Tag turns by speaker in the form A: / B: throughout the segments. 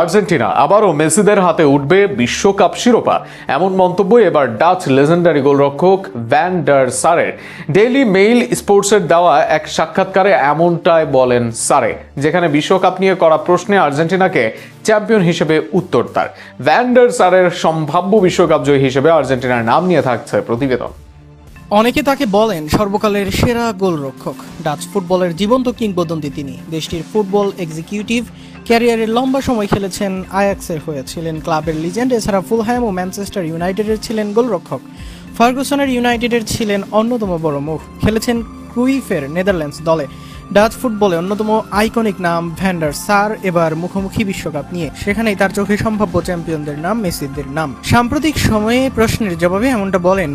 A: Argentina আবারও মেসিদের হাতে উঠবে বিশ্বকাপ শিরোপা, এমন মন্তব্য এবার ডাচ লেজেন্ডারি গোলরক্ষক ভ্যান ডার সারের। ডেইলি মেইল স্পোর্টসের দেওয়া এক সাক্ষাৎকারে এমনটাই বলেন সারে, যেখানে বিশ্বকাপ নিয়ে করা প্রশ্নে আর্জেন্টিনাকে চ্যাম্পিয়ন হিসেবে উত্তর তার। ভ্যান ডার সারের সম্ভাব্য বিশ্বকাপ জয়ী হিসেবে আর্জেন্টিনার নাম নিয়ে থাকছে প্রতিবেদন।
B: অনেকে তাকে বলেন সর্বকালের সেরা গোলরক্ষক। ডাচ ফুটবলের জীবন্ত কিংবদন্তি তিনি। দেশটির ফুটবল এক্সিকিউটিভ ক্যারিয়ারের লম্বা সময় খেলেছেন আয়াক্সের হয়ে, ছিলেন ক্লাবের লিজেন্ড। এছাড়া ফুলহ্যাম ও ম্যানচেস্টার ইউনাইটেডের ছিলেন গোলরক্ষক। ফার্গুসনের ইউনাইটেডের ছিলেন অন্যতম বড় মুখ। খেলেছেন ক্রুইফের নেদারল্যান্ডস দলে। ডাচ ফুটবলে অন্যতম আইকনিক নাম ভ্যান ডার সার। এবার মুখোমুখি বিশ্বকাপ নিয়ে, সেখানেই তার চোখে সম্ভাব্য চ্যাম্পিয়নদের নাম, মেসিদের নাম। সাম্প্রতিক সময়ে প্রশ্নের জবাবে এমনটা বলেন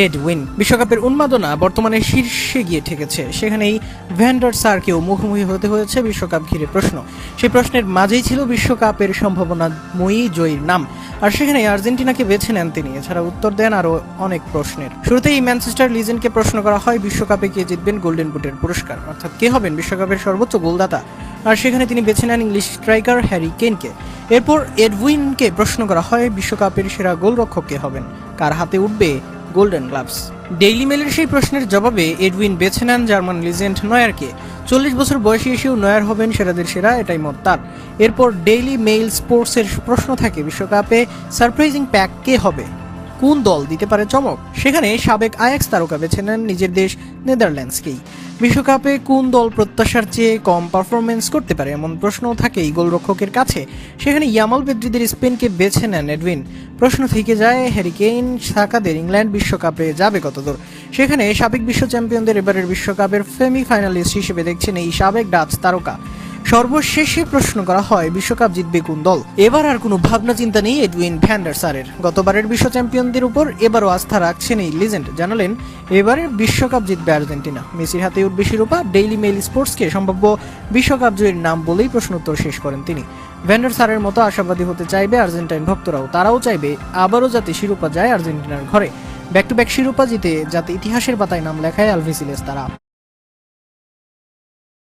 B: এডউইন। বিশ্বকাপের উন্মাদনা বর্তমানে শীর্ষে গিয়ে ঠেকেছে, সেখানেই ভ্যান ডার সারকেও মুখোমুখি হতে হয়েছে বিশ্বকাপ ঘিরে প্রশ্ন। সেই প্রশ্নের মাঝেই ছিল বিশ্বকাপের সম্ভাবনাময়ী জয়ীর নাম, আর সেখানেই আর্জেন্টিনাকে বেছে নেন তিনি। এছাড়া উত্তর দেন আরও অনেক প্রশ্নের। শুরুতেই ম্যানচেস্টার লিজেন্ডকে প্রশ্ন করা হয় বিশ্বকাপে কে জিতবেন গোল্ডেন বুটের পুরস্কার, অর্থাৎ কে হবেন বিশ্বকাপের সর্বোচ্চ গোলদাতা, আর সেখানে তিনি বেছে নেন ইংলিশ স্ট্রাইকার হ্যারি কেনকে। এরপর এডউইনকে প্রশ্ন করা হয় বিশ্বকাপের সেরা গোলরক্ষক কে হবেন, কার হাতে উঠবে গোল্ডেন গ্লাভস। ডেইলি মেলের সেই প্রশ্নের জবাবে এডউইন বেছে নেন জার্মান লিজেন্ড নয়ারকে। 40 বছর বয়সী এসেও নয়ার হবেন সেরাদের সেরা, এটাই মত তার। এরপর ডেইলি মেইল স্পোর্টসের প্রশ্ন থাকে বিশ্বকাপে সারপ্রাইজিং প্যাক কে হবে, কোন দল দিতে পারে চমক। সেখানে সাবেক আয়াক্স তারকা বেছে নেন নিজের দেশ নেদারল্যান্ডসকেই। বিশ্বকাপে কোন দল প্রত্যাশার চেয়ে কম পারফরমেন্স করতে পারে, এমন প্রশ্নও থাকে এই গোলরক্ষকের কাছে। সেখানে ইয়ামাল পেদ্রিদের স্পেনকে বেছে নেন এডউইন। প্রশ্ন থেকে যায় হ্যারি কেইন সাকাদের ইংল্যান্ড বিশ্বকাপে যাবে কতদূর। সেখানে সাবেক বিশ্ব চ্যাম্পিয়নদের এবারের বিশ্বকাপের সেমিফাইনালিস্ট হিসেবে দেখছেন এই সাবেক ডাচ তারকা। সর্বশেষে প্রশ্ন করা হয় বিশ্বকাপ জিতবে কোন দল। এবার আর কোনো ভাবনা চিন্তা নেই এডউইন ভ্যান ডার সারের। গতবারের বিশ্ব চ্যাম্পিয়নদের উপর এবারও আস্থা রাখছেন এই লিজেন্ড। জানালেন এবারের বিশ্বকাপ জিতবে আর্জেন্টিনা, মেসির হাতে উঠবে শিরোপা। ডেইলি মেইল স্পোর্টসকে সম্ভাব্য বিশ্বকাপ জয়ের নাম বলেই প্রশ্নোত্তর শেষ করেন তিনি। ভ্যান ডার সারের মতো আশাবাদী হতে চাইবে আর্জেন্টাইন ভক্তরাও। তারাও চাইবে আবারও যাতে শিরোপা যায় আর্জেন্টিনার ঘরে। ব্যাক টু ব্যাক শিরোপা জিতে যাতে ইতিহাসের পাতায় নাম লেখায় আলভিসিলেস তারা।